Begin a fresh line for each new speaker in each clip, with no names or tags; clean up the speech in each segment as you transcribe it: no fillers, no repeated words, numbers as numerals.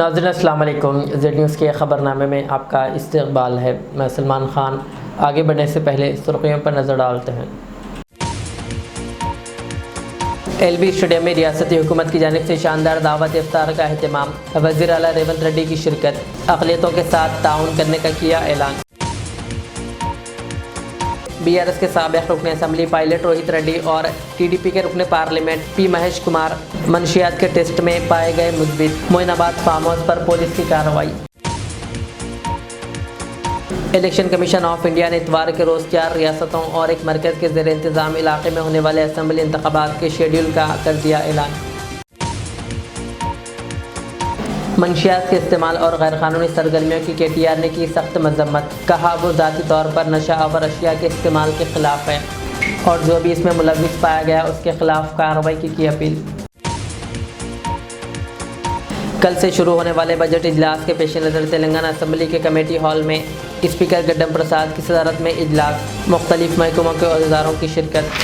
नाज़रीन अस्सलाम वालेकुम। ज़ेड न्यूज़ के ख़बरनामे में आपका इस्तक़बाल है। मैं सलमान ख़ान। आगे बढ़ने से पहले सुर्ख़ियों पर नज़र डालते हैं। LB स्टेडियम में रियासती हुकूमत की जानिब से शानदार दावत इफ्तार का अहतमाम। वज़ीर आला रेवंत रेड्डी की शिरकत। अक़लियतों के साथ ताउन करने का किया ऐलान। BRS के साबिक़ रुकन असम्बली पायलट रोहित रेड्डी और TDP के रुकन पार्लियामेंट P महेश कुमार मंशियात के टेस्ट में पाए गए मुस्बित। मोइनाबाद फार्म हाउस पर पुलिस की कार्रवाई। इलेक्शन कमीशन ऑफ इंडिया ने इतवार के रोज़ 4 रियासतों और एक मरकज़ के ज़ेर इंतज़ाम इलाके में होने वाले असम्बली इंतख़ाबात के शेड्यूल का कर दिया ऐलान। मंशियात के इस्तेमाल और गैर कानूनी सरगर्मियों की KTR ने की सख्त मजम्मत। कहा वो ज़ाती तौर पर नशा आवर अशिया के इस्तेमाल के ख़िलाफ़ है और जो भी इसमें मुलव्विस पाया गया उसके ख़िलाफ़ कार्रवाई की अपील। कल से शुरू होने वाले बजट इजलास के पेश नज़र तेलंगाना असम्बली के कमेटी हॉल में स्पीकर गड्डम प्रसाद की सदारत में इजलास। मुख्तलिफ महकमों के अहदेदारों की शिरकत।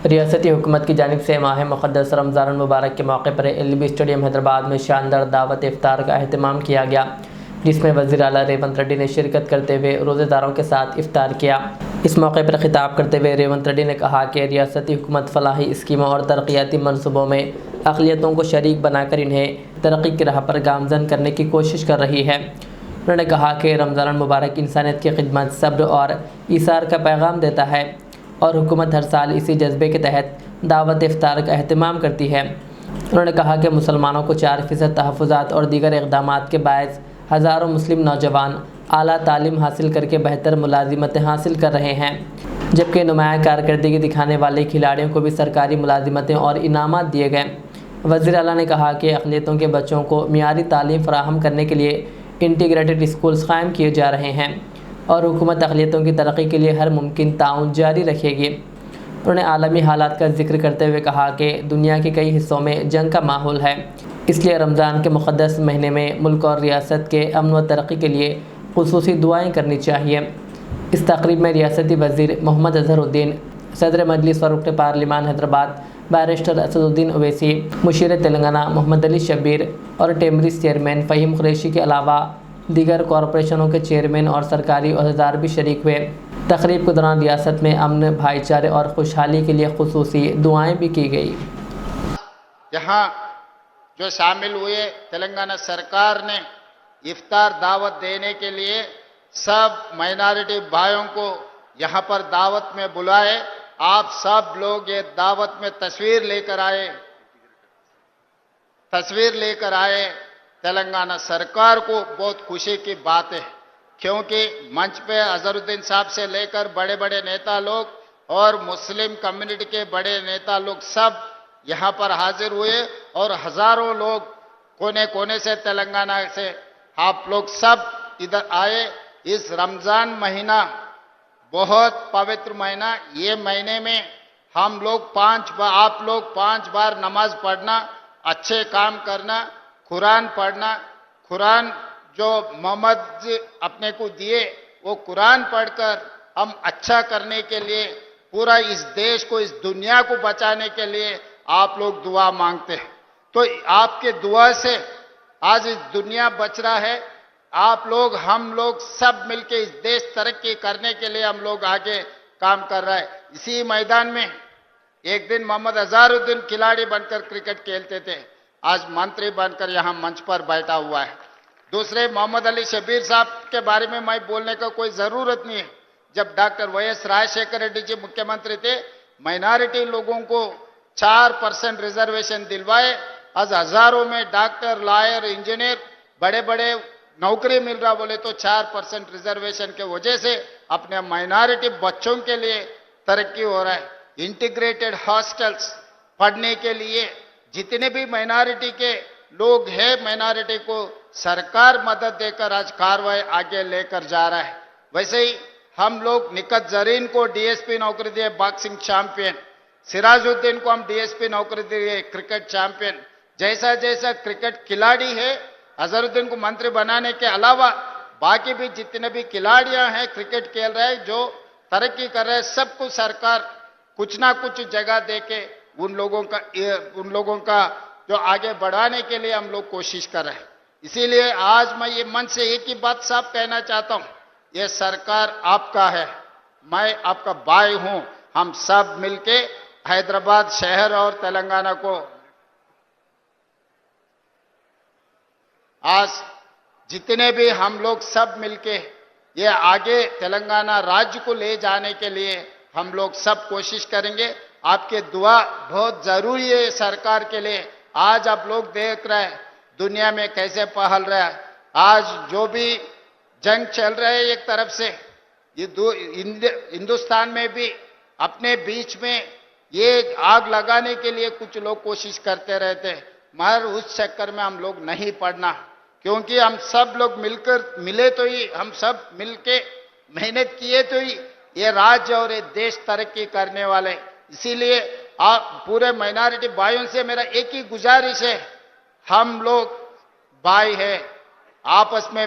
रियासती हुकूमत की जानिब से माह मुक़द्दस रमज़ान मुबारक के मौके पर LB स्टेडियम हैदराबाद में शानदार दावत इफ्तार का अहतमाम किया गया, जिसमें वज़ीर आला रेवंत रेड्डी ने शिरकत करते हुए रोज़ेदारों के साथ इफ्तार किया। इस मौके पर खिताब करते हुए रेवंत रेड्डी ने कहा कि रियासती हुकूमत फलाही स्कीमों और तरक्याती मनसूबों में अक़लियतों को शरीक बनाकर इन्हें तरक्की की राह पर गामज़न करने की कोशिश कर रही है। उन्होंने कहा कि रमज़ान मुबारक इंसानियत की खिदमत, सब्र और ईसार का पैगाम देता है और हुकूमत हर साल इसी जज्बे के तहत दावत इफ्तार का अहतमाम करती है। उन्होंने कहा कि मुसलमानों को 4% तहफ़्फ़ुज़ात और दीगर इक़दामात के बायस हज़ारों मुस्लिम नौजवान आला तालीम हासिल करके बेहतर मुलाजिमतें हासिल कर रहे हैं, जबकि नुमाया कारकर्दगी दिखाने वाले खिलाड़ियों को भी सरकारी मुलाजिमतें और इनामात दिए गए। वज़ीर आला ने कहा कि अक़लियतों के बच्चों को मियारी तालीम फ़राहम करने के लिए इंटीग्रेटेड स्कूल्स क़ायम किए जा रहे हैं और हुकूमत अक़लियतों की तरक्की के लिए हर मुमकिन ताउन जारी रखेगी। उन्होंने आलमी हालात का जिक्र करते हुए कहा कि दुनिया के कई हिस्सों में जंग का माहौल है, इसलिए रमज़ान के मुक़द्दस महीने में मुल्क और रियासत के अमन व तरक्की के लिए खुसूसी दुआएँ करनी चाहिए। इस तक़रीब में रियासती वज़ीर मोहम्मद अज़हरुद्दीन, सदर मजलिस व रुकन पार्लिमान हैदराबाद बैरिस्टर असदुद्दीन ओवैसी, मुशीर तेलंगाना मोहम्मद अली शब्बीर और टेमरिस चेयरमैन फ़हीम कुरैशी के अलावा दीगर कॉरपोरेशनों के चेयरमैन और सरकारी अहदेदार भी शरीक हुए। तक़रीब के दौरान रियासत में अमन, भाईचारे और खुशहाली के लिए खुसूसी दुआएँ भी की गई।
यहाँ जो शामिल हुए, तेलंगाना सरकार ने इफ्तार दावत देने के लिए सब माइनॉरिटी भाइयों को यहाँ पर दावत में बुलाए। आप सब लोग ये दावत में तस्वीर लेकर आए। तेलंगाना सरकार को बहुत खुशी की बात है, क्योंकि मंच पे अज़हरुद्दीन साहब से लेकर बड़े बड़े नेता लोग और मुस्लिम कम्युनिटी के बड़े नेता लोग सब यहाँ पर हाजिर हुए और हज़ारों लोग कोने कोने से तेलंगाना से आप लोग सब इधर आए। इस रमज़ान महीना बहुत पवित्र महीना, ये महीने में हम लोग आप लोग 5 बार नमाज पढ़ना, अच्छे काम करना, कुरान पढ़ना, कुरान जो मोहम्मद जी अपने को दिए वो कुरान पढ़कर हम अच्छा करने के लिए, पूरा इस देश को, इस दुनिया को बचाने के लिए आप लोग दुआ मांगते हैं। तो आपके दुआ से आज इस दुनिया बच रहा है। आप लोग, हम लोग सब मिलके इस देश तरक्की करने के लिए हम लोग आगे काम कर रहा है। इसी मैदान में एक दिन मोहम्मद अज़हरुद्दीन खिलाड़ी बनकर क्रिकेट खेलते थे, आज मंत्री बनकर यहाँ मंच पर बैठा हुआ है। दूसरे मोहम्मद अली शब्बीर साहब के बारे में मैं बोलने का कोई ज़रूरत नहीं है। जब डॉक्टर YS राजशेखर रेड्डी जी मुख्यमंत्री थे, माइनॉरिटी लोगों को 4% रिजर्वेशन दिलवाए। आज हज़ारों में डॉक्टर, लॉयर, इंजीनियर, बड़े बड़े नौकरी मिल रहा, बोले तो 4% रिजर्वेशन के वजह से अपने माइनॉरिटी बच्चों के लिए तरक्की हो रहा है। इंटीग्रेटेड हॉस्टल्स पढ़ने के लिए जितने भी माइनॉरिटी के लोग हैं, माइनॉरिटी को सरकार मदद देकर आज कार्रवाई आगे लेकर जा रहा है। वैसे ही हम लोग निकत जरीन को DSP नौकरी दिए, बॉक्सिंग चैंपियन, सिराजुद्दीन को हम DSP नौकरी दिए, क्रिकेट चैंपियन। जैसा जैसा क्रिकेट खिलाड़ी है, अज़हरुद्दीन को मंत्री बनाने के अलावा बाकी भी जितने भी खिलाड़ियां हैं, क्रिकेट खेल रहे हैं, जो तरक्की कर रहे हैं, सबको सरकार कुछ ना कुछ जगह दे के उन लोगों का जो आगे बढ़ाने के लिए हम लोग कोशिश कर रहे हैं। इसीलिए आज मैं ये मन से एक ही बात साफ कहना चाहता हूं, ये सरकार आपका है, मैं आपका भाई हूं। हम सब मिलके हैदराबाद शहर और तेलंगाना को आज जितने भी हम लोग सब मिलके ये आगे तेलंगाना राज्य को ले जाने के लिए हम लोग सब कोशिश करेंगे। आपके दुआ बहुत जरूरी है सरकार के लिए। आज आप लोग देख रहे हैं दुनिया में कैसे पहल रहा है, आज जो भी जंग चल रहा है एक तरफ से, ये हिंदुस्तान में भी अपने बीच में ये आग लगाने के लिए कुछ लोग कोशिश करते रहते हैं, मगर उस चक्कर में हम लोग नहीं पड़ना, क्योंकि हम सब लोग मिलकर मिले तो ही, हम सब मिलके मेहनत किए तो ही ये राज्य और ये देश तरक्की करने वाले। इसीलिए आप पूरे माइनॉरिटी भाइयों से मेरा एक ही गुजारिश है, हम लोग भाई है, आपस में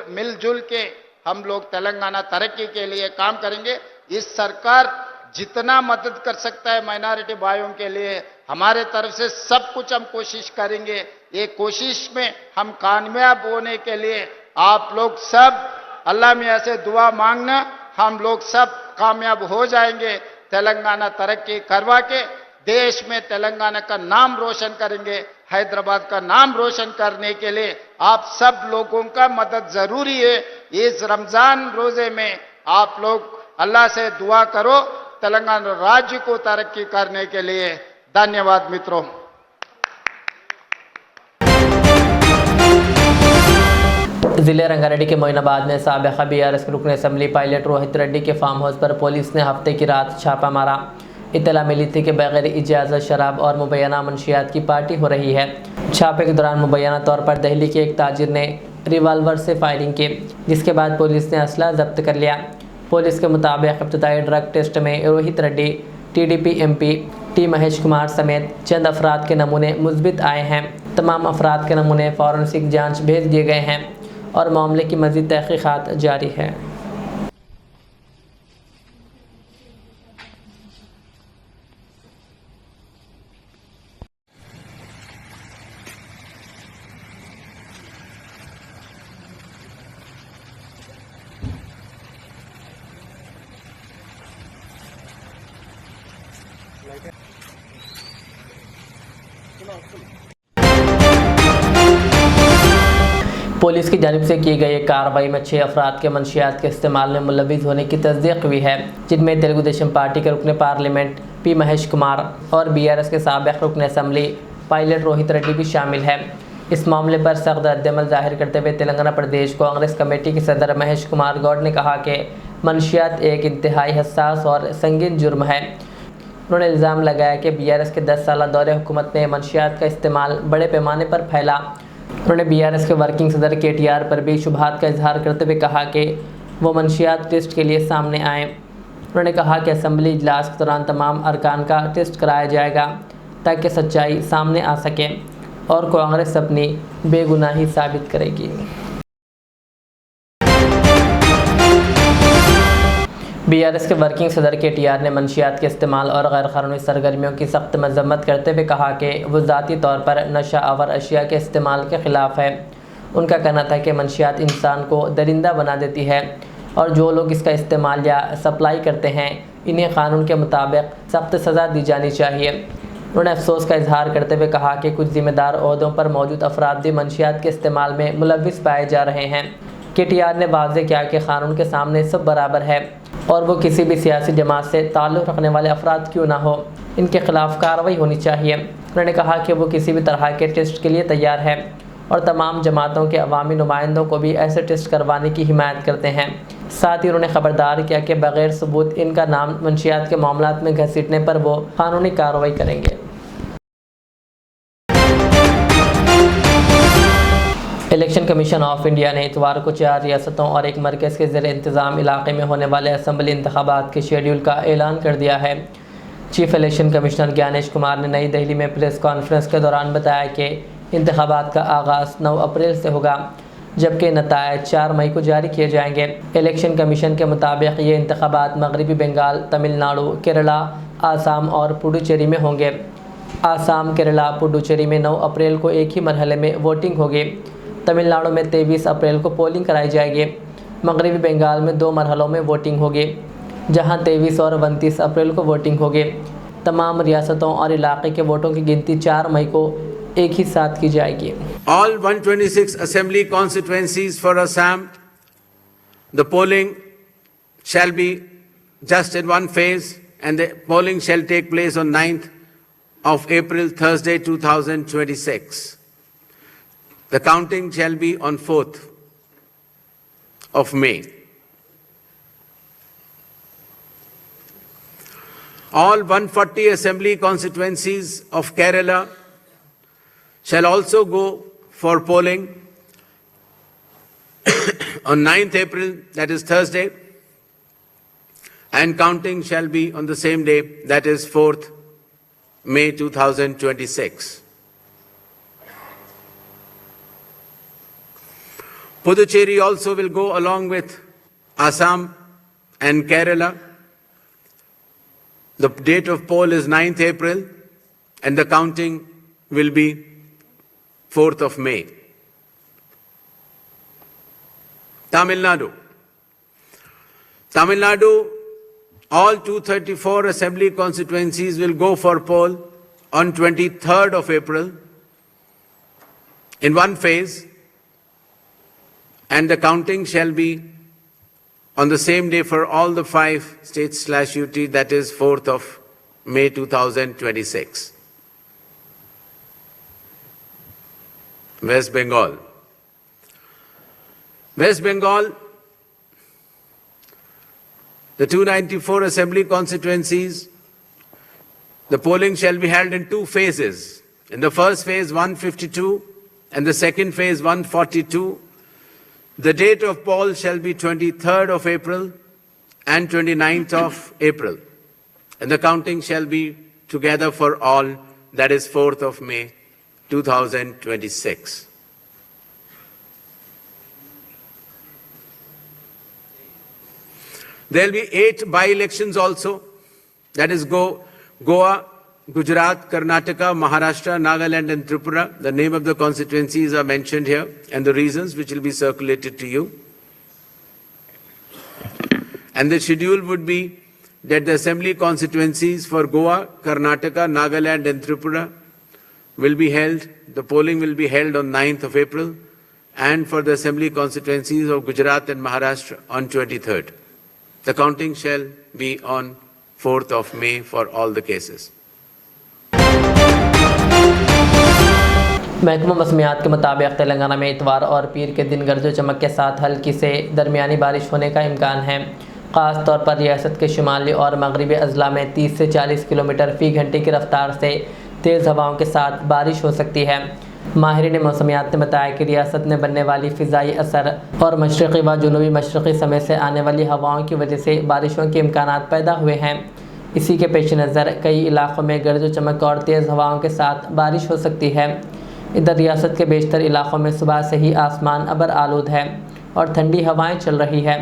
मिलजुल के हम लोग तेलंगाना तरक्की के लिए काम करेंगे। इस सरकार जितना मदद कर सकता है माइनॉरिटी भाइयों के लिए, हमारे तरफ से सब कुछ हम कोशिश करेंगे। ये कोशिश में हम कामयाब होने के लिए आप लोग सब अल्लाह मियां से दुआ मांगना, हम लोग सब कामयाब हो जाएंगे। तेलंगाना तरक्की करवा के देश में तेलंगाना का नाम रोशन करेंगे, हैदराबाद का नाम रोशन करने के लिए आप सब लोगों का मदद जरूरी है। इस रमजान रोजे में आप लोग अल्लाह से दुआ करो तेलंगाना राज्य को तरक्की करने के लिए। धन्यवाद मित्रों।
जिले रंगारेड्डी के मोइनाबाद में साबिक़ा बीआरएस के रुकन असम्बली पायलट रोहित रेड्डी के फार्म हाउस पर पुलिस ने हफ्ते की रात छापा मारा। इत्तला मिली थी कि बगैर इजाज़त शराब और मुबैना मंशियात की पार्टी हो रही है। छापे के दौरान मुबैना तौर पर दिल्ली के एक ताजिर ने रिवाल्वर से फायरिंग की, जिसके बाद पुलिस ने असला जब्त कर लिया। पुलिस के मुताबिक इब्तदाई ड्रग टेस्ट में Rohit Reddy, TDP MP T Mahesh Kumar समेत चंद अफराद के नमूने मुस्बित आए हैं। तमाम अफराद के नमूने फॉरेंसिक जांच भेज दिए गए हैं और मामले की मज़ीद तहक़ीक़ात जारी है। पुलिस की जानिब से की गई कार्रवाई में 6 अफराद के मंशियात के इस्तेमाल में मुलविस होने की तस्दीक हुई है, जिनमें तेलुगु देशम पार्टी के रुकन पार्लियामेंट पी महेश कुमार और बीआरएस के साबिक़ रुकन असम्बली पायलट रोहित रेड्डी भी शामिल है। इस मामले पर सख्त रद्दअमल जाहिर करते हुए तेलंगाना प्रदेश कांग्रेस कमेटी के सदर महेश कुमार गौड़ ने कहा कि मंशियात एक इंतहाई हसास और संगीन जुर्म है। उन्होंने इल्ज़ाम लगाया कि बीआरएस के 10 साल दौरे हुकूमत में मंशियात का इस्तेमाल बड़े पैमाने पर फैला। उन्होंने बीआरएस के वर्किंग सदर केटीआर पर भी शुबहात का इजहार करते हुए कहा कि वो मंशियात टेस्ट के लिए सामने आएँ। उन्होंने कहा कि असम्बली इजलास के दौरान तमाम अरकान का टेस्ट कराया जाएगा ताकि सच्चाई सामने आ सके और कांग्रेस अपनी बेगुनाही साबित करेगी। बीआरएस के वर्किंग सदर केटीआर ने मंशियात के इस्तेमाल और गैर कानूनी सरगर्मियों की सख्त मजम्मत करते हुए कहा कि वो ज़ाती तौर पर नशा आवर अशिया के इस्तेमाल के ख़िलाफ़ है। उनका कहना था कि मंशियात इंसान को दरिंदा बना देती है और जो लोग इसका इस्तेमाल या सप्लाई करते हैं इन्हें कानून के मुताबिक सख्त सज़ा दी जानी चाहिए। उन्होंने अफसोस का इजहार करते हुए कहा कि कुछ ज़िम्मेदार ओहदों पर मौजूद अफराद भी मंशियात के इस्तेमाल में मुलविस पाए जा रहे हैं। केटीआर ने वाज़ेह किया कि कानून के सामने सब बराबर है और वो किसी भी सियासी जमात से ताल्लुक़ रखने वाले अफराद क्यों ना हो, इनके ख़िलाफ़ कार्रवाई होनी चाहिए। उन्होंने कहा कि वो किसी भी तरह के टेस्ट के लिए तैयार है और तमाम जमातों के अवामी नुमाइंदों को भी ऐसे टेस्ट करवाने की हिमायत करते हैं। साथ ही उन्होंने खबरदार किया कि बग़ैर सबूत इनका नाम मंशियात के मामलात में घसीटने पर वो कानूनी कार्रवाई करेंगे। इलेक्शन कमीशन ऑफ इंडिया ने इतवार को 4 रियासतों और एक मरकज़ के ज़ेर इंतज़ाम इलाके में होने वाले असम्बली इंतखाबात के शेड्यूल का ऐलान कर दिया है। Chief election commissioner Gyanesh Kumar ने नई दिल्ली में प्रेस कॉन्फ्रेंस के दौरान बताया कि इंतखाबात का आगाज़ 9 अप्रैल से होगा, जबकि नताइज 4 मई को जारी किए जाएंगे। इलेक्शन कमीशन के मुताबिक ये इंतखाबात मगरबी बंगाल, तमिलनाडु, केरला, आसाम और पुडुचेरी में होंगे। आसाम, केरला, पुडुचेरी में 9 अप्रैल को एक ही मरहले में वोटिंग होगी। तमिलनाडु में 23 अप्रैल को पोलिंग कराई जाएगी। मगरबी बंगाल में 2 मरहलों में वोटिंग होगी, जहां 23 और 29 अप्रैल को वोटिंग होगी। तमाम रियासतों और इलाके के वोटों की गिनती 4 मई को एक ही साथ की जाएगी।
All 126 assembly constituencies for Assam, the polling shall be just in one phase, and the polling shall take place on 9th of April, Thursday, 2026. The counting shall be on 4th of May. All 140 assembly constituencies of Kerala shall also go for polling on 9th April, that is Thursday, and counting shall be on the same day, that is 4th May 2026. Puducherry also will go along with Assam and Kerala. The date of poll is 9th April and the counting will be 4th of May. Tamil Nadu, all 234 assembly constituencies will go for poll on 23rd of April in one phase, and the counting shall be on the same day for all the 5 states/UT, that is 4th of May 2026. West Bengal, the 294 assembly constituencies, the polling shall be held in 2 phases. In the first phase 152 and the second phase 142. The date of poll shall be 23rd of April and 29th of April, and the counting shall be together for all, that is 4th of May 2026. There will be 8 by-elections also, that is Goa, Gujarat, Karnataka, Maharashtra, Nagaland and Tripura. The name of the constituencies are mentioned here and the reasons, which will be circulated to you. And the schedule would be that the assembly constituencies for Goa, Karnataka, Nagaland and Tripura will be held, the polling will be held on 9th of April, and for the assembly constituencies of Gujarat and Maharashtra on 23rd. The counting shall be on 4th of May for all the cases.
महकमा मौसमियात के मुताबिक तेलंगाना में इतवार और पीर के दिन गरज चमक के साथ हल्की से दरमियानी बारिश होने का इम्कान है। ख़ास तौर पर रियासत के शुमाली और मगरबी अजला में 30 से 40 किलोमीटर फ़ी घंटे की रफ्तार से तेज़ हवाओं के साथ बारिश हो सकती है। माहिरीन मौसमियात ने बताया कि रियासत में बनने वाली फ़िज़ाई असर और मशरक़ी व जनूबी मशरक़ी समय से आने वाली हवाओं की वजह से बारिशों के इम्कानात पैदा हुए हैं। इसी के पेश नज़र कई इलाक़ों में गरज चमक और तेज़ हवाओं के साथ बारिश हो सकती है। इधर रियासत के बेशतर इलाक़ों में सुबह से ही आसमान अबर आलूद है और ठंडी हवाएं चल रही है,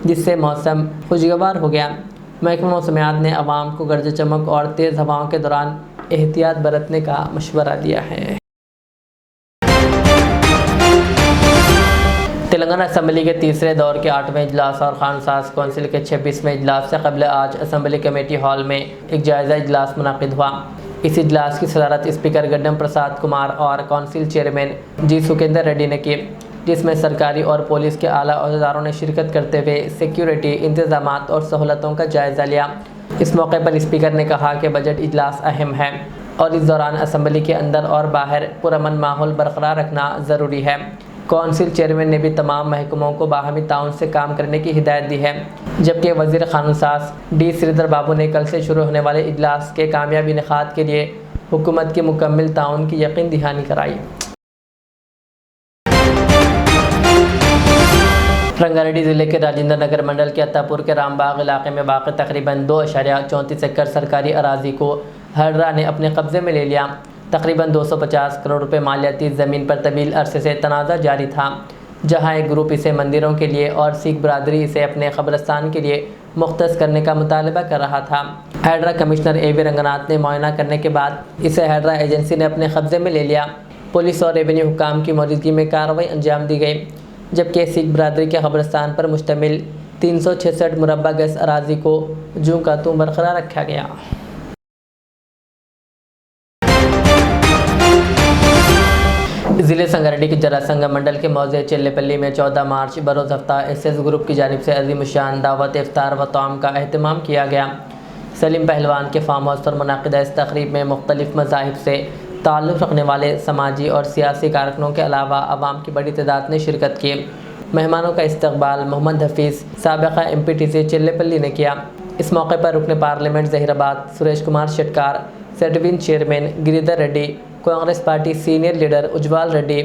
जिससे मौसम खुशगवार हो गया। महकमा मौसमियात ने आवाम को गरज चमक और तेज़ हवाओं के दौरान एहतियात बरतने का मशवरा दिया है। तेलंगाना असम्बली के तीसरे दौर के 8वें इजलास और खान साज कौंसिल के 26वें इजलास से कबल आज असम्बली कमेटी हॉल में एक जायज़ा इजलास मुनक़िद हुआ। इस इजलास की सदारत स्पीकर गड्डम प्रसाद कुमार और कौंसिल चेयरमैन जी सुकेंदर रेड्डी ने की, जिसमें सरकारी और पुलिस के आला अहदेदारों ने शिरकत करते हुए सिक्योरिटी इंतजामात और सहूलतों का जायज़ा लिया। इस मौके पर स्पीकर ने कहा कि बजट इजलास अहम है और इस दौरान असम्बली के अंदर और बाहर पुरअमन माहौल बरकरार रखना ज़रूरी है। कौंसिल चेयरमैन ने भी तमाम महकमों को बाहमी ताउन से काम करने की हिदायत दी है, जबकि वज़ीर ख़ानसास डी श्रीधर बाबू ने कल से शुरू होने वाले इजलास के कामयाब इनेकाद के लिए हुकूमत की मुकम्मल ताउन की यकीन दहानी कराई। रंगारेड्डी ज़िले के राजेंद्र नगर मंडल के अत्तापुर के रामबाग इलाके में वाक़ तकरीबन 2.34 एकड़ सरकारी अराजी को हर्रा ने अपने कब्ज़े में ले लिया। तकरीबन 250 करोड़ रुपए मालियाती ज़मीन पर तवील अरसे से तनाज़ा जारी था, जहां एक ग्रुप इसे मंदिरों के लिए और सिख बरदरी इसे अपने कब्रिस्तान के लिए मुख्तस करने का मुतालबा कर रहा था। हैडरा कमिश्नर AV रंगनाथ ने मुआयना करने के बाद इसे हैडरा एजेंसी ने अपने कब्जे में ले लिया। पुलिस और रेवेन्यू हुक्काम की मौजूदगी में कार्रवाई अंजाम दी गई, जबकि सिख बरादरी के कब्रिस्तान पर मुश्तमिल 366 मुरब्बा गज अराजी को जूं का तूं बरकरार रखा गया। ज़िले संगारेड्डी के जरासंगा मंडल के मौज़े चिल्लेपल्ली में 14 मार्च बरोज़ हफ्ता SS ग्रुप की जानिब से अज़ीम शान दावत इफ्तार व तआम का अहतमाम किया गया। सलीम पहलवान के फार्म हाउस पर मुनाक़िदा इस तक़रीब में मुख्तलिफ़ मज़ाहिब से ताल्लुक़ रखने वाले समाजी और सियासी कारकुनों के अलावा आवाम की बड़ी तादाद ने शिरकत की। मेहमानों का इस्तकबाल मोहम्मद हफीज़ साबिक़ा MPTC चिल्लेपल्ली ने किया। इस मौके पर रुकन parliament Zaheerabad Suresh Kumar Shetkar, Setwin chairman Giridhar Reddy, Congress party senior leader Ujjwal Reddy,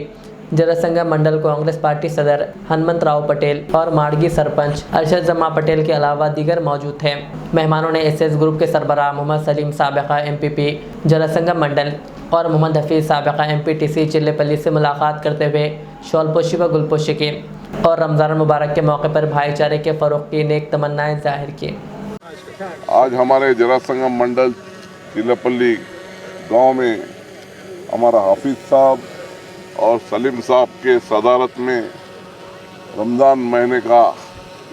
Jarasanga mandal Congress party सदर हनुमंतराव पटेल और माड़गी सरपंच अरशद जमा पटेल के अलावा दीगर मौजूद थे। मेहमानों ने SS ग्रुप के सरबराह मोहम्मद सलीम साबिक़ा MPP जरासंगा मंडल और मोहम्मद हफीज़ साबिक़ा MPTC चिल्लेपल्ली से मुलाकात करते हुए शॉलपोशी व गुलपोशी की और रमज़ान मुबारक के मौके पर भाईचारे के फ़रोग़ की नेक तमन्नाएं ज़ाहिर की।
आज हमारे जरासंगा मंडल चिल्लेपल्ली गांव में हमारा हाफिज़ साहब और सलीम साहब के सदारत में रमज़ान महीने का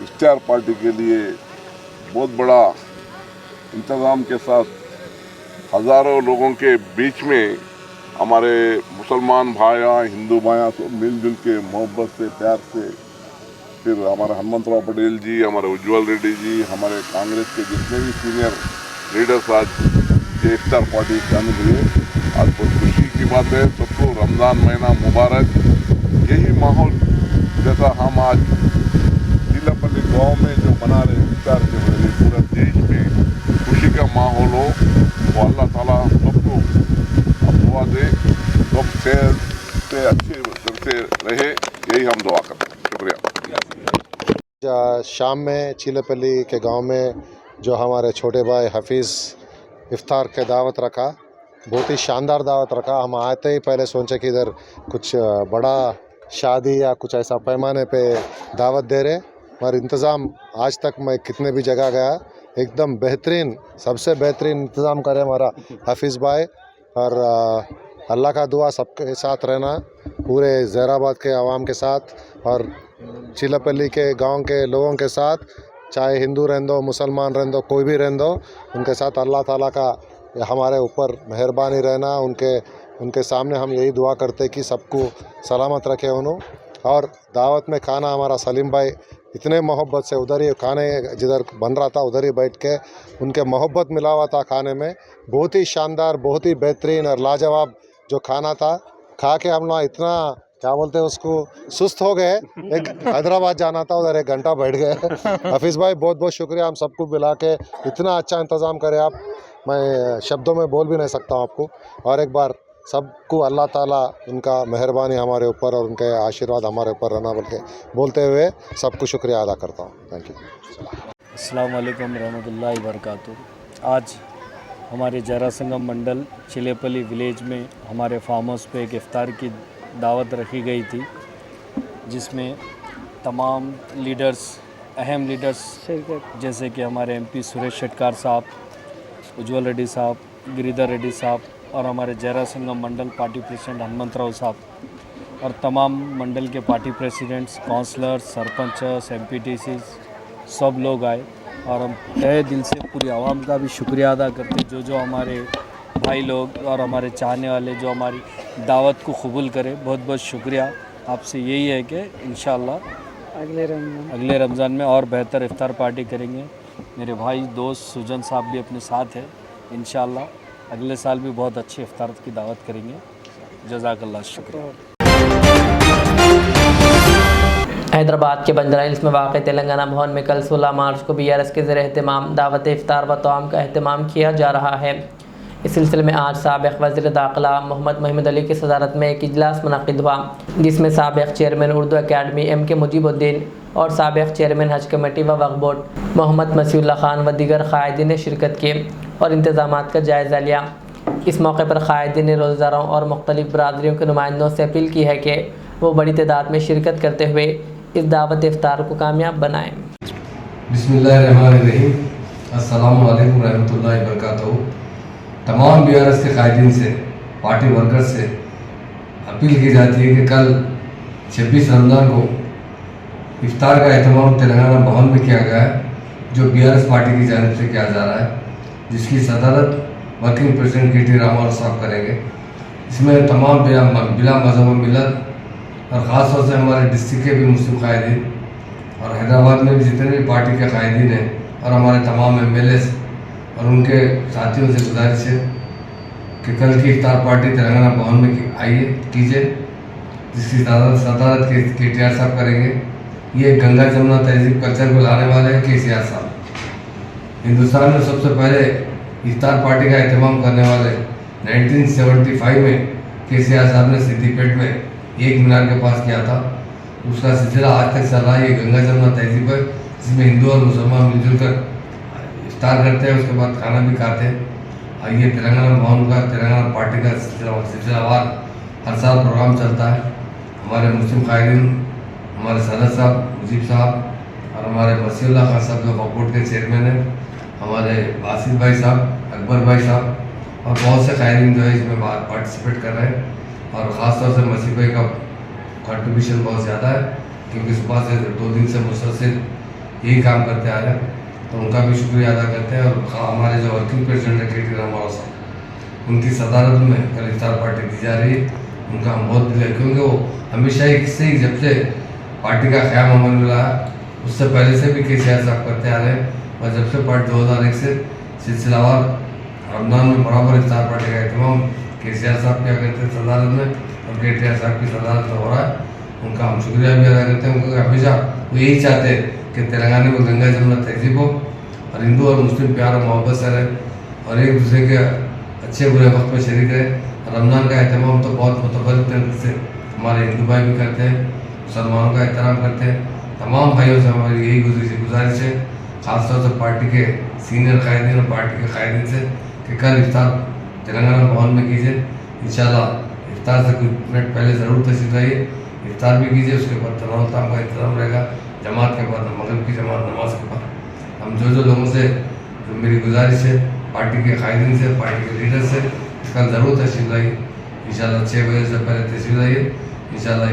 इफ्तार पार्टी के लिए बहुत बड़ा इंतज़ाम के साथ हज़ारों लोगों के बीच में हमारे मुसलमान भाइयाँ हिंदू भाइयाँ सब मिलजुल के मोहब्बत से प्यार से, फिर हमारे हनुमंतराव पटेल जी, हमारे उज्जवल रेड्डी जी, हमारे कांग्रेस के जितने भी सीनियर लीडर्स आज ये इफ्तार पार्टी शामिल हुए। आज बहुत खुशी की बात है। सबको रमज़ान महीना मुबारक। यही माहौल जैसा हम आज चिल्लेपल्ली गांव में जो मना रहे इफ्तार के वजह पूरा देश में खुशी का माहौल हो, वो अल्लाह ताला सबको दुआ दे, सब सेहत से अच्छे से रहे, यही हम दुआ करते हैं। शुक्रिया।
शाम में चिल्लेपल्ली के गांव में जो हमारे छोटे भाई हफीज़ इफ्तार के दावत रखा, बहुत ही शानदार दावत रखा। हम आते ही पहले सोचे कि इधर कुछ बड़ा शादी या कुछ ऐसा पैमाने पे दावत दे रहे, पर इंतज़ाम आज तक मैं कितने भी जगह गया एकदम बेहतरीन, सबसे बेहतरीन इंतज़ाम करे हमारा हफीज़ भाई। और अल्लाह का दुआ सबके साथ रहना, पूरे ज़हीराबाद के आवाम के साथ और चिल्लेपल्ली के गांव के लोगों के साथ, चाहे हिंदू रहने दो, मुसलमान रहने दो, कोई भी रहने दो, उनके साथ अल्लाह ताला का हमारे ऊपर मेहरबानी रहना। उनके सामने हम यही दुआ करते कि सबको सलामत रखे उन्होंने। और दावत में खाना हमारा सलीम भाई इतने मोहब्बत से उधर ही खाने जिधर बन रहा था उधर ही बैठ के उनके मोहब्बत मिला हुआ था खाने में। बहुत ही शानदार, बहुत ही बेहतरीन और लाजवाब जो खाना था। खा के हम लोग इतना क्या बोलते हैं उसको सुस्त हो गए, एक हैदराबाद जाना था उधर 1 घंटा बैठ गए। हफीज़ भाई बहुत बहुत शुक्रिया, हम सबको बुला के इतना अच्छा इंतज़ाम करे आप, मैं शब्दों में बोल भी नहीं सकता हूँ आपको। और एक बार सबको अल्लाह ताला उनका मेहरबानी हमारे ऊपर और उनके आशीर्वाद हमारे ऊपर रहना बोलते हुए सबको शुक्रिया अदा करता हूँ। Thank you.
अस्सलाम वालेकुम रहमतुल्लाहि व बरकातुहू। आज हमारे जरासंगा मंडल चिल्लेपल्ली विलेज में हमारे फार्म हाउस पे एक इफ्तार की दावत रखी गई थी, जिसमें तमाम लीडर्स, अहम लीडर्स जैसे कि हमारे MP सुरेश शेटकार साहब, उज्जवल रेड्डी साहब, गिरिधर रेड्डी साहब और हमारे जरासंगा मंडल पार्टी प्रेसिडेंट हनुमंतराव साहब और तमाम मंडल के party presidents, councillors, sarpanch, MPTCs सब लोग आए। और हम तहे दिल से पूरी आवाम का भी शुक्रिया अदा करते, जो हमारे भाई लोग और हमारे चाहने वाले जो हमारी दावत को कबूल करें। बहुत बहुत शुक्रिया। आपसे यही है कि इंशाअल्लाह अगले रमज़ान में और बेहतर इफ्तार पार्टी करेंगे। मेरे भाई दोस्त सुजन साहब भी अपने साथ है। इंशाअल्लाह अगले साल भी बहुत अच्छे इफ्तार की दावत करेंगे। जज़ाकल्लाह, शुक्रिया।
हैदराबाद के बंजारा हिल्स में वाक़ तेलंगाना भवन में कल 16 मार्च को BRS के ज़रिए एहतमाम दावत इफ्तार व तआम का एहतमाम किया जा रहा है। इस सिलसिले में आज साबिक़ वज़ीर दाखिला मोहम्मद महमूद अली की सदारत में एक इजलास मुनक़िद हुआ, जिसमें साबिक़ chairman Urdu academy MK Mujibuddin और साबिक़ चेयरमैन हज कमेटी व वक्फ बोर्ड मोहम्मद मसीउल्लाह खान व दीगर क़ायदीन ने शिरकत की और इंतज़ामात का जायज़ा लिया। इस मौके पर क़ायदीन ने रोज़ेदारों और मुख्तलिफ़ बरादरियों के नुमाइंदों से अपील की है कि वो बड़ी तादाद में शिरकत करते हुए इस दावत इफ्तार को कामयाब बनाएँ।
बिस्मिल्लाहिर्रहमानिर्रहीम, अस्सलामु अलैकुम रहमतुल्लाहि व बरकातहू। तमाम बीआरएस के कायदीन से, पार्टी वर्कर्स से अपील की जाती है कि कल 26 रमज़ान को इफ्तार का एहतमाम तेलंगाना भवन में किया गया है, जो बीआरएस पार्टी की जानिब से किया जा रहा है, जिसकी सदारत वर्किंग प्रेसिडेंट के टी रामाराव साहब करेंगे। इसमें तमाम बिला मज़हब व मिलत और ख़ास तौर से हमारे डिस्ट्रिक्ट के भी मुस्लिम कायदीन और हैदराबाद में भी जितने भी पार्टी के कायदीन हैं और हमारे तमाम MLAs और उनके साथियों से गुजारिश है कि कल की इफ्तार पार्टी तेलंगाना भवन में आइए कीजिए, जिसकी सदारत के KTR साहब करेंगे। ये गंगा जमुना तहजीब कल्चर को लाने वाले हैं KCR साहब। हिंदुस्तान में सबसे पहले इफ्तार पार्टी का एहतमाम करने वाले 1975 में KCR साहब ने सिद्दीपेट में एक मीनार के पास किया था। उसका सिलसिला आज तक चल रहा है। ये गंगा जमुना तहजीब है, जिसमें हिंदू और मुसलमान मिलजुल कर इफ्तार करते हैं, उसके बाद खाना भी खाते हैं। और ये तेलंगाना भवन का, तेलंगाना पार्टी का सिलसिलावार हर साल प्रोग्राम चलता है। हमारे मुस्लिम कायदीन, हमारे सदर साहब मुजीब साहब और हमारे वसीउल्लाह खान साहब जो वक्फ के चेयरमैन हैं, हमारे आसिफ भाई साहब, अकबर भाई साहब और बहुत से कायदीन जो है इसमें पार्टिसिपेट कर रहे हैं। और ख़ास तौर से मसीह भाई का कंट्रीब्यूशन बहुत ज़्यादा है, क्योंकि सुबह से 2 दिन से मुसलसल यही काम करते आ रहे हैं, तो उनका भी शुक्रिया अदा करते हैं। और हमारे जो वर्किंग प्रेसिडेंट है KT रामाराव साहब, उनकी सदारत में कल इफ्तार पार्टी दी जा रही है। उनका हम बहुत दिल है, क्योंकि वो हमेशा ही जब से पार्टी का क़याम अमल मिला है, उससे पहले से भी KCR साहब करते आ रहे हैं। और जब से पार्टी 2001 से सिलसिलावार रमज़ान में बराबर इफ्तार पार्टी का एहतमाम KCR साहब क्या करते हैं सदारत में, और KTR साहब की सदारत में हो रहा है। उनका हम शुक्रिया भी अदा करते हैं, क्योंकि हमेशा वो यही चाहते हैं कि तेलंगाना में गंगा जमुना तहजीब हो और हिंदू और मुस्लिम प्यार और मोहब्बत से रहे और एक दूसरे के अच्छे बुरे वक्त में शरीक रहे। रमज़ान का एहतमाम तो बहुत मुतबरक तरीके से हमारे हिंदू भाई भी करते हैं, मुसलमानों का एहतराम करते हैं। तमाम भाइयों से हमारी यही गुजारिश है, ख़ासतौर से पार्टी के सीनियर कायदीन और पार्टी के कायदीन से, कि कल इफ्तार तेलंगाना भवन में कीजिए। इंशाल्लाह इफ्तार से कुछ मिनट पहले ज़रूर तशरीफ़ लाइए, इफ्तार भी कीजिए। उसके बाद तमाम का इंतजाम रहेगा, जमात के बाद मगरिब की जमात नमाज के बाद। हम जो लोगों से जो मेरी गुजारिश है पार्टी के कायदीन से, पार्टी के लीडर से, कल ज़रूर तशरीफ़ लाइए। इंशाल्लाह 6 बजे से पहले तशरीफ़ लाइए। इंशाल्लाह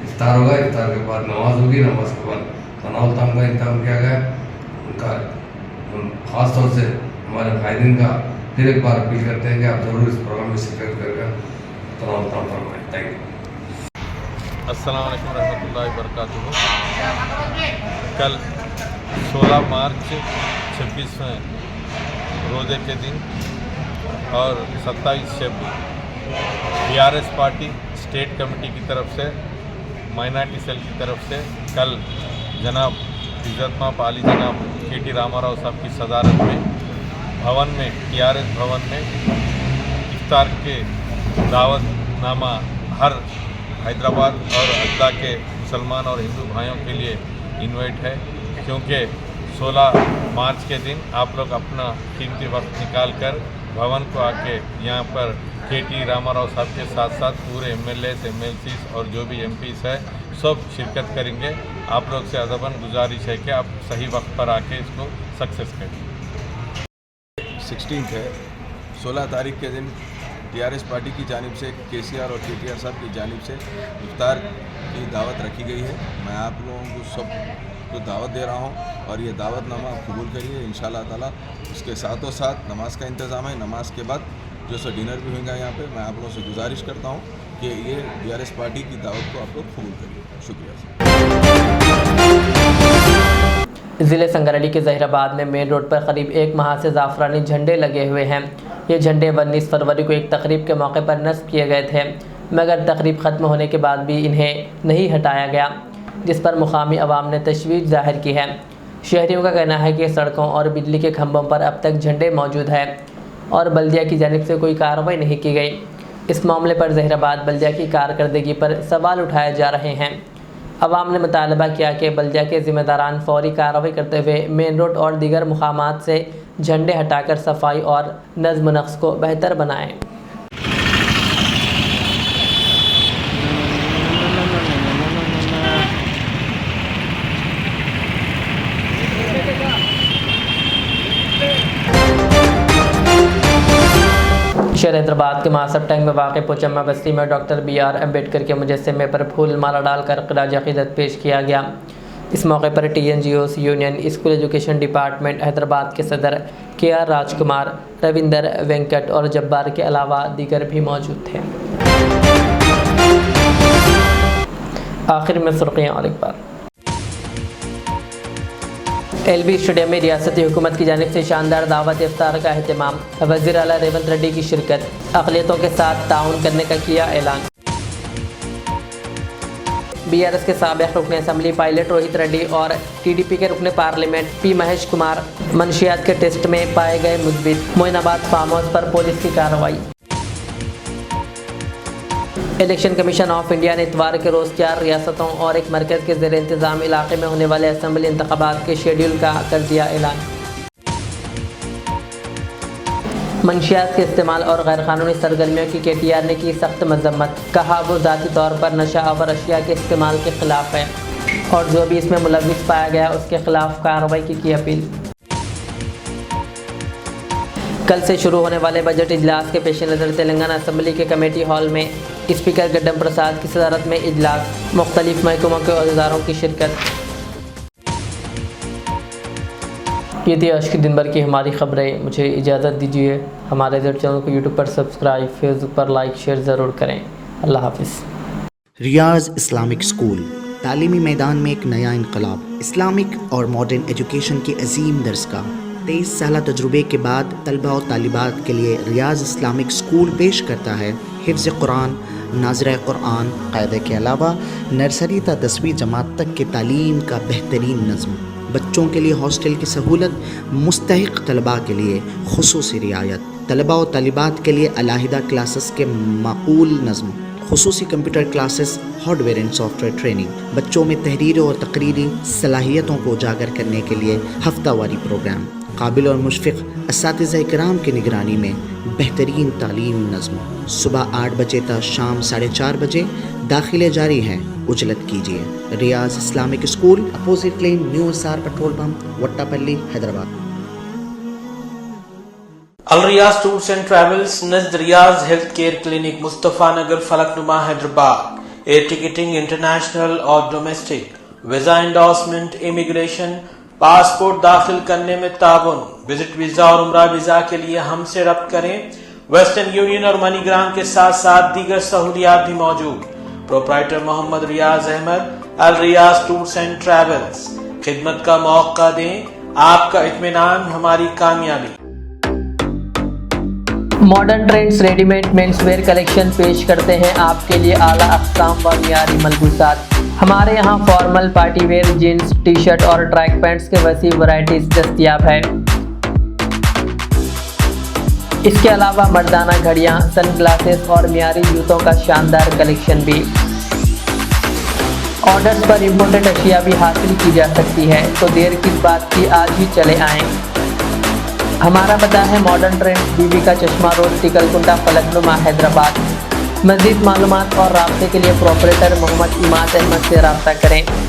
इफ्तार होगा, इफ्तार के बाद नमाज होगी, नमाज के बाद तनाव ताम का इंतजाम किया गया। उनका ख़ास तौर से हमारे कायदीन का फिर एक बार अपील करते हैं कि आप ज़रूर इस प्रोग्राम में शिरकत करके तनाव ताम फरमाएं। Thank you.
अस्सलाम वालेकुम रहमतुल्लाहि व बरकातहू। कल 16 मार्च 26वें रोज़े के दिन और 27 शब BRS पार्टी स्टेट कमेटी की तरफ से, माइनॉरिटी सेल की तरफ से कल जनाब इज़्ज़तमाब आली जनाब KT रामाराव साहब की सदारत में भवन में, TRS भवन में इफ्तार के दावतनामा हर हैदराबाद और अजला के मुसलमान और हिंदू भाइयों के लिए इनवाइट है, क्योंकि 16 मार्च के दिन आप लोग अपना कीमती वक्त निकाल कर भवन को आके यहाँ पर KT रामाराव साहब के साथ साथ पूरे MLAs, MLCs और जो भी MPs है सब शिरकत करेंगे। आप लोग से अदबन गुजारिश है कि आप सही वक्त पर आके इसको सक्सेस करें।
16 है, 16 तारीख के दिन TRS पार्टी की जानिब से KCR और KTR साहब की जानिब से इफ्तार की दावत रखी गई है। मैं आप लोगों को सब को दावत दे रहा हूं और ये दावतनामा आप कबूल करिए इंशाल्लाह ताला। उसके साथों साथ नमाज का इंतज़ाम है। नमाज के बाद जो सो डिनर भी होगा यहाँ पे। मैं आप लोगों से गुजारिश करता हूँ कि ये BRS पार्टी की दावत को आप लोग कबूल करिए। शुक्रिया।
ज़िले संगारेड्डी के ज़हीराबाद में मेन रोड पर करीब 1 माह से ज़ाफ़रानी झंडे लगे हुए हैं। ये झंडे 19 फरवरी को एक तकरीब के मौके पर नस्ब किए गए थे, मगर तकरीब ख़त्म होने के बाद भी इन्हें नहीं हटाया गया, जिस पर मुकामी अवाम ने तशवीश ज़ाहिर की है। शहरियों का कहना है कि सड़कों और बिजली के खंभों पर अब तक झंडे मौजूद हैं और बल्दिया की जानिब से कोई कार्रवाई नहीं की गई। इस मामले पर ज़हीराबाद बल्दिया की कारकर्दगी पर सवाल उठाए जा रहे हैं। अवाम ने मुतालबा किया कि बल्दिया के ज़िम्मेदारान फौरी कार्रवाई करते हुए मेन रोड और दीगर मुकामात से झंडे हटाकर सफाई और नज़्म नक्श को बेहतर बनाएं। शहर हैदराबाद के महासब टैंक में वाक़ पोचम्मा बस्ती में डॉक्टर BR अम्बेडकर के मुजस्समे पर फूल माला डालकर ख़िराज अक़ीदत पेश किया गया। इस मौके पर TNGOs union school education department Hyderabad के सदर KR राजकुमार, रविंदर, वेंकट और जब्बार के अलावा दीगर भी मौजूद थे। आखिर में सुर्खियां और एक बार। LB स्टेडियम में रियासती हुकूमत की जानिब से शानदार दावत इफ्तार का अहतमाम। वज़ीर आला रेवंत रेड्डी की शिरकत। अक़लियतों के साथ ताउन करने का किया ऐलान। BRS के साबिक़ रुकन असम्बली पायलट रोहित रेड्डी और TDP के रुकन पार्लियामेंट P महेश कुमार मंशियात के टेस्ट में पाए गए मुस्बित। मोइनाबाद फार्म हाउस पर पुलिस की कार्रवाई। इलेक्शन कमीशन ऑफ इंडिया ने इतवार के रोज़ 4 रियासतों और एक मरकज़ के ज़ेर इंतज़ाम इलाके में होने वाले असम्बली इंतख़ाबात के शेड्यूल का कर दिया ऐलान। मंशियात के इस्तेमाल और गैर कानूनी सरगर्मियों की KTR ने की सख्त मजम्मत। कहा वो ज़ाती तौर पर नशा आवर अशिया के इस्तेमाल के ख़िलाफ़ है और जो भी इसमें मुलव्विस पाया गया उसके ख़िलाफ़ कार्रवाई की अपील। कल से शुरू होने वाले बजट इजलास के पेश नज़र तेलंगाना असम्बली के कमेटी हॉल में स्पीकर गड्डम प्रसाद की सदारत में इजलास। मुख्तलिफ महकमों के अहदेदारों की शिरकत। ये थी आज की दिन भर की हमारी खबरें। मुझे इजाज़त दीजिए। हमारे चैनल को यूट्यूब पर सब्सक्राइब, फेसबुक पर लाइक शेयर ज़रूर करें। अल्लाह हाफिज़।
रियाज इस्लामिक स्कूल तालीमी मैदान में एक नया इनकलाब। इस्लामिक और मॉडर्न एजुकेशन की अजीम दरसगाह। 23 साल तजुर्बे के बाद तलबा और तालिबात के लिए रियाज इस्लामिक स्कूल पेश करता है हिफ्ज़ कुरान, नाज़िरा कुरान क़ायदे के अलावा नर्सरी ta 10वीं जमात तक की तालीम का बेहतरीन नज़्म। बच्चों के लिए हॉस्टल की सहूलत, मुस्तहिक़ तलबा के लिए खुसूसी रियायत, तलबा और तालिबात के लिए अलहदा क्लासेस के माकूल नज़्म, खुसूसी computer classes, hardware and software training. बच्चों में तहरीरी और तकरीरी सलाहियतों को उजागर करने के लिए हफ्तावारी प्रोग्राम। काबिल और मुशफ़िक़ असातिज़ा इकराम की निगरानी में बेहतरीन तालीम नज़्म। सुबह 8 बजे तक शाम 4:30 बजे दाखिले जारी हैं। उजलत कीजिए। Riyaz Islamic school, opposite lane, new SR petrol pump, Vattepally, Hyderabad.
Al Riyaz tours and travels नज़द Riyaz health care clinic, Mustafa Nagar, Falaknuma, Hyderabad. Air ticketing international और domestic, visa endorsement, immigration, passport दाखिल करने में ताउन। विजिट वीज़ा और उम्रा वीज़ा के लिए हमसे रब्त करें। वेस्टर्न यूनियन और मनीग्राम के साथ साथ दीगर सहूलियात भी मौजूद। Proprietor Mohammed Riyaz Ahmed, Al Riyaz tours and travels. खिदमत का मौका दें, आपका इत्मीनान हमारी कामयाबी।
Modern trends readymade menswear collection पेश करते हैं आपके लिए आला अक़साम व मियारी मलबूसात। हमारे यहाँ formal, party wear, jeans, T-shirt और ट्रैक पैंट्स के वसी वैरायटीज दस्तयाब है। इसके अलावा मर्दाना घड़ियाँ, सनग्लासेस और मियारी जूतों का शानदार कलेक्शन भी। ऑर्डर्स पर इम्पोर्टेड अशिया भी हासिल की जा सकती है, तो देर किस बात की, आज ही चले आएँ। हमारा पता है मॉडर्न ट्रेंड्स, बीबी का चश्मा रोड, टिकलकुंडा, फलकनुमा, हैदराबाद। मज़ीद मालूमात और राब्ते के लिए प्रोपरेटर मोहम्मद इमाद अहमद से रब्ता करें।